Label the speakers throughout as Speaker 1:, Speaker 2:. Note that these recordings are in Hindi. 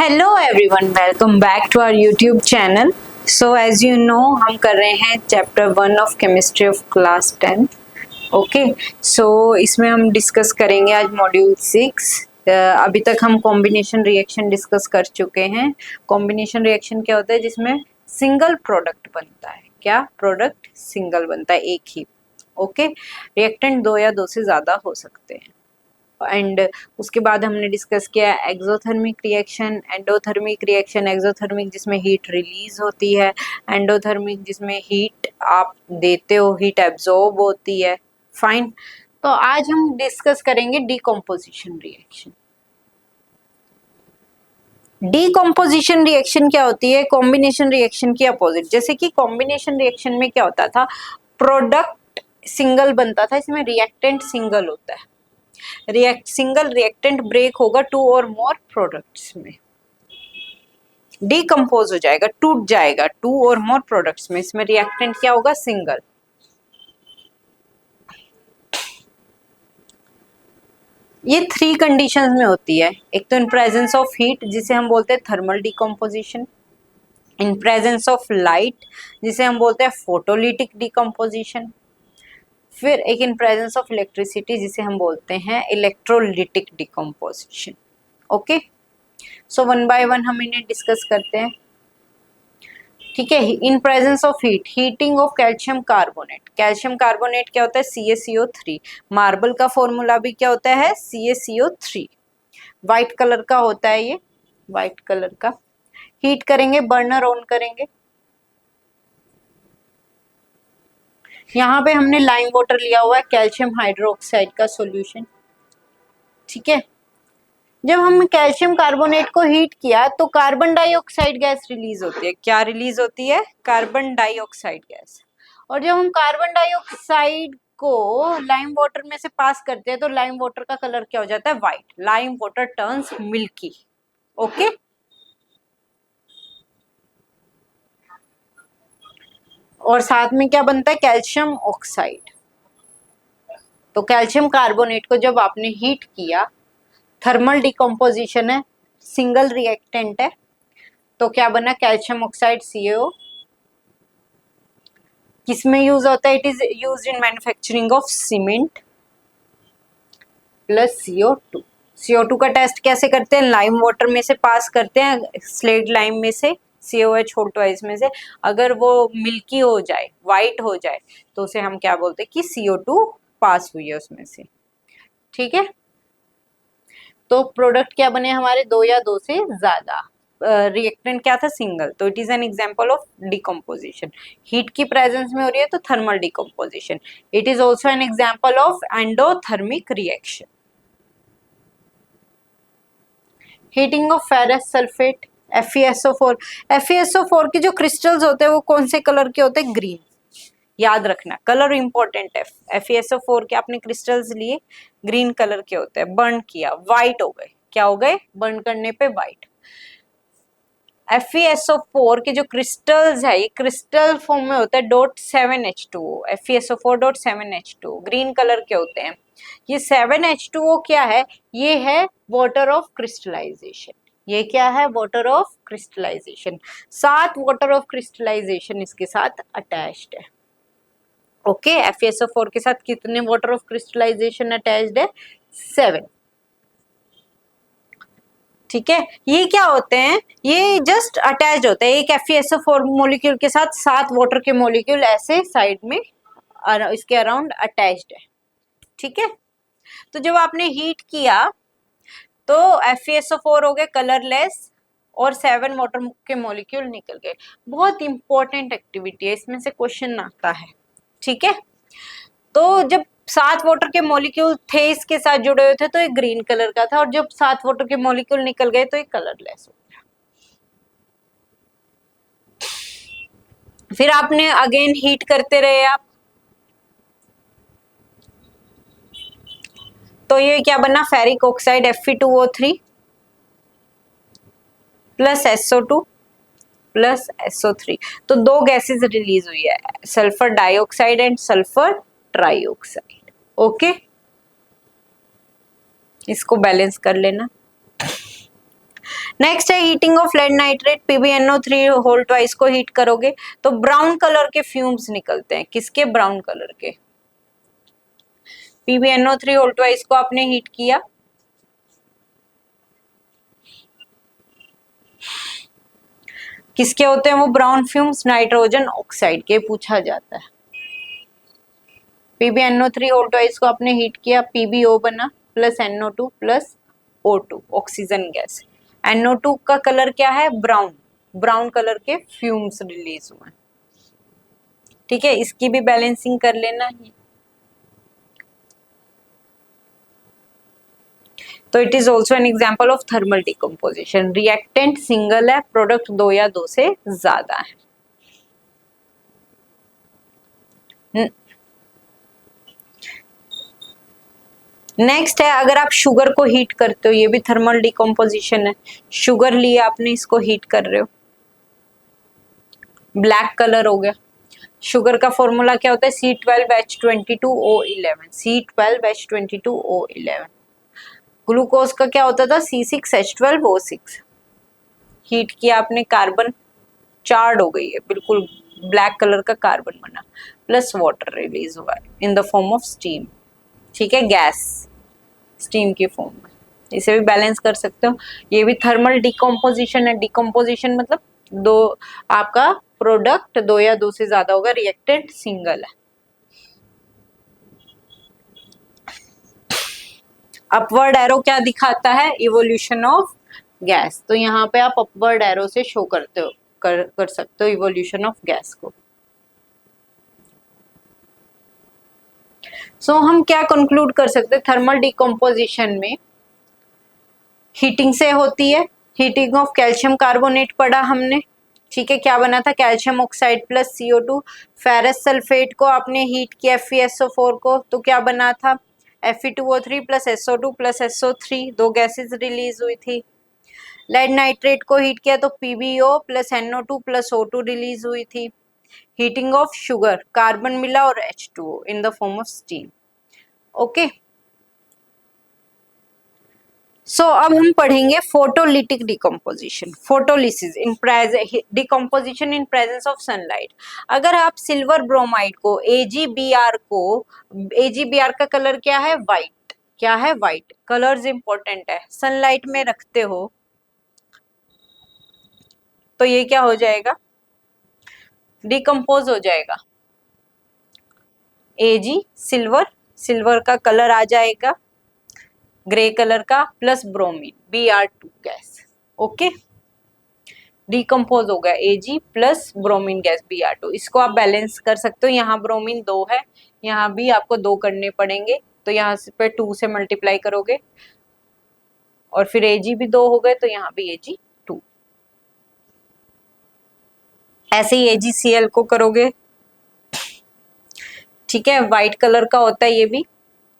Speaker 1: Hello everyone, welcome back to our YouTube channel. So as you know हम कर रहे हैं chapter 1 of chemistry of class 10। Okay, so इसमें हम डिस्कस करेंगे आज मॉड्यूल 6। अभी तक हम कॉम्बिनेशन रिएक्शन डिस्कस कर चुके हैं। कॉम्बिनेशन रिएक्शन क्या होता है? जिसमें सिंगल प्रोडक्ट बनता है। क्या प्रोडक्ट? सिंगल बनता है, एक ही। ओके, रिएक्टेंट दो या दो से ज्यादा हो सकते हैं। एंड उसके बाद हमने डिस्कस किया exothermic reaction, endothermic reaction. Exothermic जिसमें हीट रिलीज होती है, एंडोथर्मिक जिसमें हीट आप देते हो, हीट एब्जॉर्ब होती है। फाइन। तो आज हम डिस्कस करेंगे डीकम्पोजिशन रिएक्शन। डीकम्पोजिशन रिएक्शन क्या होती है? कॉम्बिनेशन रिएक्शन की अपोजिट। जैसे कि कॉम्बिनेशन रिएक्शन में क्या होता था? प्रोडक्ट सिंगल बनता था, इसमें रिएक्टेंट सिंगल होता है। सिंगल रिएक्टेंट ब्रेक होगा टू और मोर प्रोडक्ट्स में, डिकम्पोज हो जाएगा, टूट जाएगा टू और मोर प्रोडक्ट्स में। इसमें रिएक्टेंट क्या होगा? सिंगल। ये 3 कंडीशंस में होती है। एक तो इन प्रेजेंस ऑफ हीट, जिसे हम बोलते हैं thermal decomposition. In presence of light, जिसे हम बोलते हैं फोटोलिटिक डिकम्पोजिशन। फिर एक इन प्रेजेंस ऑफ इलेक्ट्रिसिटी, जिसे हम बोलते हैं electrolytic decomposition. Okay, so one by one हम इन्हें डिस्कस करते हैं। ठीक है। इन presence of heat, heating of calcium carbonate. Calcium carbonate क्या होता है? CaCO3। मार्बल का फॉर्मूला भी क्या होता है? CaCO3। व्हाइट कलर का होता है ये, व्हाइट कलर का। हीट करेंगे, बर्नर ऑन करेंगे। यहाँ पे हमने लाइम वाटर लिया हुआ है, कैल्शियम हाइड्रोक्साइड का सॉल्यूशन। ठीक है। जब हम कैल्शियम कार्बोनेट को हीट किया तो कार्बन डाइऑक्साइड गैस रिलीज होती है। क्या रिलीज होती है? Carbon dioxide gas. और जब हम कार्बन डाइऑक्साइड को लाइम वाटर में से पास करते हैं तो लाइम वाटर का कलर क्या हो जाता है? White. Lime water turns milky. Okay, और साथ में क्या बनता है? Calcium oxide. तो कैल्शियम कार्बोनेट को जब आपने हीट किया, थर्मल डिकम्पोजिशन है, सिंगल रिएक्टेंट है, तो क्या बना? Calcium oxide CaO। किसमें यूज होता है? It is use in manufacturing of cement plus CO2। CO2 का टेस्ट कैसे करते हैं? लाइम वाटर में से पास करते हैं, स्लेट लाइम में से, COH होल्ड में से। अगर वो मिल्की हो जाए, व्हाइट हो जाए, तो उसे हम क्या बोलते हैं? कि CO2 पास हुई है उसमें से। ठीक है। तो प्रोडक्ट क्या बने हमारे? दो या दो से ज्यादा। रिएक्टेंट क्या था? सिंगल। तो it is an example of decomposition. Heat की प्रेजेंस में हो रही है तो thermal decomposition. It is also an example of endothermic reaction. Heating of ferrous sulphate, FeSO4। FeSO4 के जो क्रिस्टल्स होते हैं वो कौन से कलर के होते हैं? ग्रीन। याद रखना, कलर इंपॉर्टेंट है। FeSO4 के आपने क्रिस्टल्स लिए, ग्रीन कलर के होते हैं। बर्न किया, व्हाइट हो गए। क्या हो गए? बर्न करने पे व्हाइट। FeSO4 के जो क्रिस्टल्स है, ये क्रिस्टल फॉर्म में होता है .7H2O। FeSO4.7H2O ग्रीन कलर के होते हैं। ये 7H2O क्या है? ये है वाटर ऑफ क्रिस्टलाइजेशन। ये क्या है? Water of crystallization. 7 water of crystallization इसके साथ अटैच्ड है। ओके, FeSO4 के साथ कितने वाटर ऑफ क्रिस्टलाइजेशन अटैच्ड है? 7। ठीक है। ये क्या होते हैं? ये जस्ट अटैच होते हैं। एक FeSO4 मॉलिक्यूल के साथ 7 वाटर के मॉलिक्यूल ऐसे साइड में इसके अराउंड अटैच्ड है। ठीक है। तो जब आपने हीट किया तो FeSO4 हो गए कलरलेस और 7 वाटर के मॉलिक्यूल निकल गए। बहुत इंपॉर्टेंट एक्टिविटी है, इसमें से क्वेश्चन आता है। ठीक है। तो जब 7 वाटर के मॉलिक्यूल थे इसके साथ जुड़े हुए थे तो ये ग्रीन कलर का था, और जब 7 वाटर के मॉलिक्यूल निकल गए तो ये कलरलेस हो गया। फिर आपने अगेन हीट करते रहे आप, तो ये क्या बना? Ferric oxide Fe2O3 plus SO2 plus SO3। तो दो गैसेस रिलीज हुई है, sulphur dioxide and sulphur trioxide. Okay, इसको बैलेंस कर लेना। नेक्स्ट है heating of lead nitrate, PbNO3 whole twice को हीट करोगे तो ब्राउन कलर के फ्यूम्स निकलते हैं। किसके? ब्राउन कलर के। PbNO3 होल ट्वाइस को आपने हीट किया, किसके होते हैं वो ब्राउन फ्यूम्स? नाइट्रोजन ऑक्साइड के पूछा जाता है। PbNO3 होल ट्वाइस को आपने हीट किया, PbO बना plus NO2 plus O2 oxygen gas. NO2 का कलर क्या है? ब्राउन, ब्राउन कलर के फ्यूम्स रिलीज हुए। ठीक है, इसकी भी बैलेंसिंग कर लेना है। तो it is also an example of thermal decomposition. Reactant single है, प्रोडक्ट दो या दो से ज्यादा है। नेक्स्ट है, अगर आप शुगर को हीट करते हो, ये भी थर्मल डिकम्पोजिशन है। शुगर लिए आपने, इसको हीट कर रहे हो, ब्लैक कलर हो गया। शुगर का फॉर्मूला क्या होता है? C12H22O11, C12H22O11। ग्लूकोज का क्या होता था? C6H12O6। हीट किया आपने, कार्बन चार्ड हो गई है, बिल्कुल ब्लैक कलर का कार्बन बना, प्लस वाटर रिलीज हुआ है इन द फॉर्म ऑफ स्टीम। ठीक है, गैस स्टीम की फॉर्म में। इसे भी बैलेंस कर सकते हो। ये भी थर्मल डिकम्पोजिशन है। डिकम्पोजिशन मतलब दो, आपका प्रोडक्ट दो या दो से ज्यादा होगा, रिएक्टेंट सिंगल है। अपवर्ड एरो क्या दिखाता है? Evolution of gas. तो यहाँ पे आप अपवर्ड एरो से शो करते हो, कर सकते हो इवोल्यूशन ऑफ गैस को। सो हम क्या कंक्लूड कर सकते हैं? थर्मल डिकम्पोजिशन में हीटिंग से होती है। हीटिंग ऑफ कैल्शियम कार्बोनेट पढ़ा हमने। ठीक है, क्या बना था? Calcium oxide plus CO2। Ferrous sulphate को आपने हीट किया, FeSO4 को, तो क्या बना था? Fe2O3 plus SO2 plus SO3, दो गैसेस रिलीज हुई थी। लेड नाइट्रेट को हीट किया तो PbO plus NO2 plus O2 release हुई थी। हीटिंग ऑफ शुगर, कार्बन मिला और H2O in the form of steam. Okay, so अब हम पढ़ेंगे photolytic decomposition, photolysis in decomposition in presence of sunlight. अगर आप सिल्वर ब्रोमाइड को AgBr का कलर क्या है? व्हाइट। क्या है? व्हाइट। कलर्स इंपॉर्टेंट है। सनलाइट में रखते हो तो ये क्या हो जाएगा? डिकम्पोज हो जाएगा। Ag सिल्वर, सिल्वर का कलर आ जाएगा ग्रे कलर का, plus bromine Br2 gas. Okay, decompose हो गया Ag plus bromine gas Br2। इसको आप बैलेंस कर सकते हो। यहाँ ब्रोमीन 2 है, यहाँ भी आपको 2 करने पड़ेंगे, तो यहाँ पे 2 से मल्टीप्लाई करोगे और फिर Ag भी 2 हो गए, तो यहाँ भी Ag2। ऐसे ही AgCl को करोगे। ठीक है, व्हाइट कलर का होता है ये भी,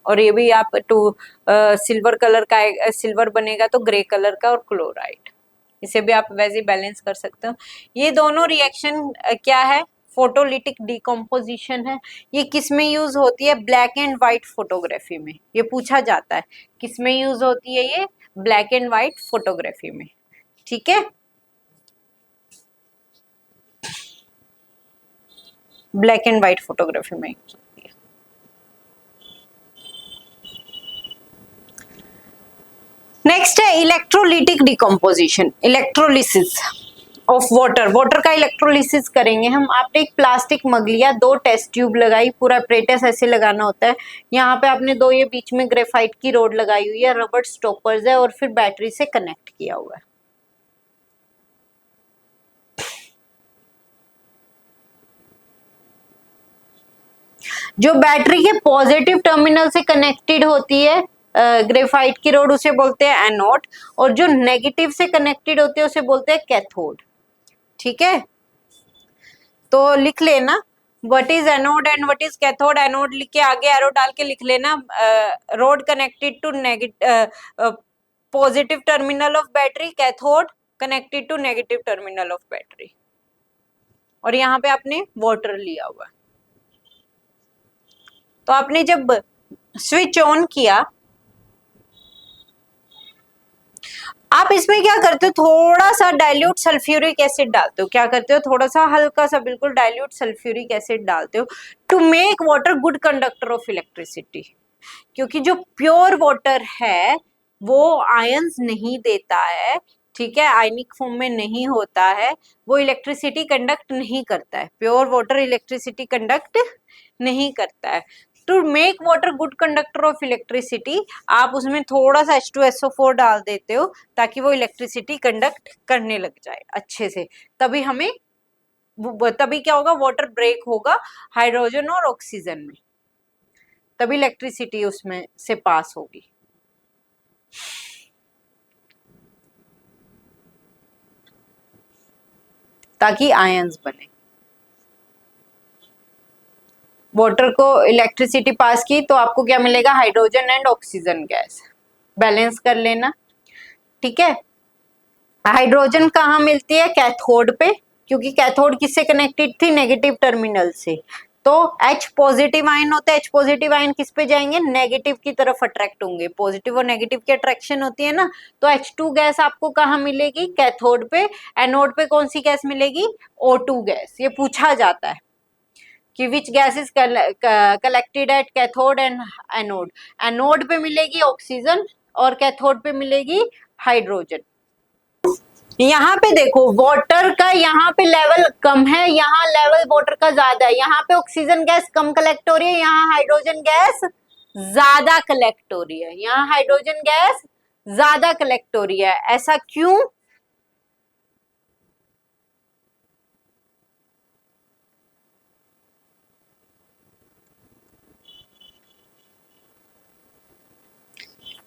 Speaker 1: और ये भी आप सिल्वर कलर का, सिल्वर बनेगा तो ग्रे कलर का, और क्लोराइड। इसे भी आप वैसे बैलेंस कर सकते हो। ये दोनों रिएक्शन क्या है? फोटोलिटिक डिकम्पोजिशन है। ये किस में यूज होती है? ब्लैक एंड व्हाइट फोटोग्राफी में। ये पूछा जाता है किस में यूज होती है ये? ब्लैक एंड व्हाइट फोटोग्राफी में। ठीक है, ब्लैक एंड व्हाइट फोटोग्राफी में यूज होती है। नेक्स्ट है electrolytic decomposition, electrolysis of water. Water का इलेक्ट्रोलिसिस करेंगे हम। आपने एक प्लास्टिक मग लिया, 2 टेस्ट ट्यूब लगाई, पूरा अप्रेटस ऐसे लगाना होता है। यहाँ पे आपने 2 ये बीच में ग्रेफाइट की रोड लगाई हुई है, रबर स्टॉपर्स है, और फिर बैटरी से कनेक्ट किया हुआ है। जो बैटरी के पॉजिटिव टर्मिनल से कनेक्टेड होती है ग्रेफाइट की रोड, उसे बोलते हैं एनोड, और जो नेगेटिव से कनेक्टेड होती है उसे बोलते हैं कैथोड। ठीक है, तो लिख लेना what is anode and what is cathode. Anode लिख के आगे एरो डाल के लिख लेना rod connected to positive terminal of battery, cathode connected to negative terminal of battery. और यहाँ पे आपने वाटर लिया हुआ, तो आपने जब स्विच ऑन किया आप इसमें क्या करते हो, थोड़ा सा डाइल्यूट सल्फ्यूरिक एसिड डालते हो, क्या करते हो, थोड़ा सा हल्का सा बिल्कुल डाइल्यूट सल्फ्यूरिक एसिड डालते हो to make water good conductor of electricity. क्योंकि जो प्योर वाटर है वो आयंस नहीं देता है, ठीक है, आयनिक फॉर्म में नहीं होता है, वो इलेक्ट्रिसिटी कंडक्ट नहीं करता है, प्योर वाटर इलेक्ट्रिसिटी कंडक्ट नहीं करता है। To make water good conductor of electricity आप उसमें थोड़ा सा H2SO4 डाल देते हो ताकि वो इलेक्ट्रिसिटी कंडक्ट करने लग जाए अच्छे से, तभी हमें तभी क्या होगा, वाटर ब्रेक होगा हाइड्रोजन और ऑक्सीजन में, तभी इलेक्ट्रिसिटी उसमें से पास होगी। ताकि आयंस बने, वाटर को इलेक्ट्रिसिटी पास की तो आपको क्या मिलेगा, hydrogen and oxygen gas. Balance कर लेना, ठीक है। हाइड्रोजन कहाँ मिलती है, कैथोड पे, क्योंकि कैथोड किससे कनेक्टेड थी, नेगेटिव टर्मिनल से, तो H पॉजिटिव आयन होता है, H पॉजिटिव आयन किस पे जाएंगे, नेगेटिव की तरफ अट्रैक्ट होंगे, पॉजिटिव और नेगेटिव की अट्रैक्शन होती है ना, तो H2 गैस आपको कहाँ मिलेगी, कैथोड पे। एनोड पे कौन सी गैस मिलेगी, O2 गैस। ये पूछा जाता है कि which gas is collected at cathode and anode. Anode पे मिलेगी ऑक्सीजन और कैथोड पे मिलेगी हाइड्रोजन। यहाँ पे देखो वाटर का यहाँ पे लेवल कम है, यहाँ लेवल वाटर का ज्यादा है, यहाँ पे ऑक्सीजन गैस कम कलेक्ट हो रही है, यहाँ हाइड्रोजन गैस ज्यादा कलेक्ट हो रही है, यहाँ हाइड्रोजन गैस ज्यादा कलेक्ट हो रही है। ऐसा क्यों,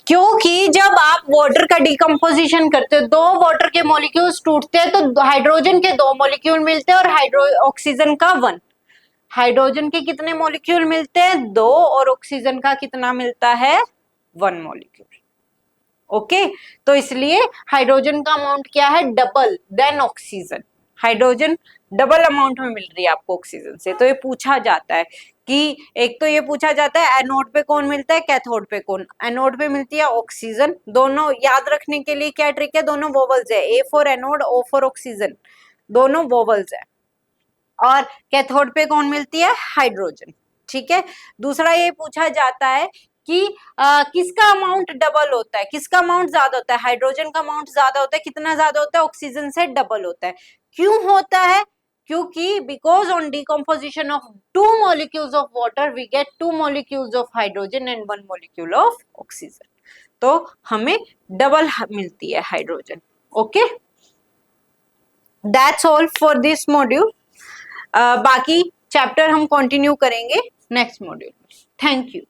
Speaker 1: क्योंकि जब आप वाटर का डिकम्पोजिशन करते हो, दो वाटर के मॉलिक्यूल्स टूटते हैं तो हाइड्रोजन के 2 मॉलिक्यूल मिलते हैं और ऑक्सीजन का 1। हाइड्रोजन के कितने मॉलिक्यूल मिलते हैं, 2, और ऑक्सीजन का कितना मिलता है, 1 मॉलिक्यूल। ओके, तो इसलिए हाइड्रोजन का अमाउंट क्या है, double than oxygen. Hydrogen double amount में मिल रही है आपको ऑक्सीजन से। तो ये पूछा जाता है कि एक तो ये पूछा जाता है एनोड पे कौन मिलता है, कैथोड पे कौन। एनोड पे मिलती है ऑक्सीजन, दोनों याद रखने के लिए क्या ट्रिक है, दोनों वोवल्स है, A for anode, O for oxygen, दोनों वोवल्स है। और कैथोड पे कौन मिलती है, हाइड्रोजन, ठीक है। दूसरा ये पूछा जाता है कि किसका अमाउंट डबल होता है, किसका अमाउंट ज्यादा होता है, हाइड्रोजन का अमाउंट ज्यादा होता है, कितना ज्यादा होता है, ऑक्सीजन से डबल होता है। क्यों होता है, क्योंकि because on decomposition of 2 molecules of water we get 2 molecules of hydrogen and 1 molecule of oxygen, तो हमें डबल मिलती है hydrogen. Okay, that's all for this module. बाकी चैप्टर हम कंटिन्यू करेंगे नेक्स्ट मॉड्यूल में। Thank you.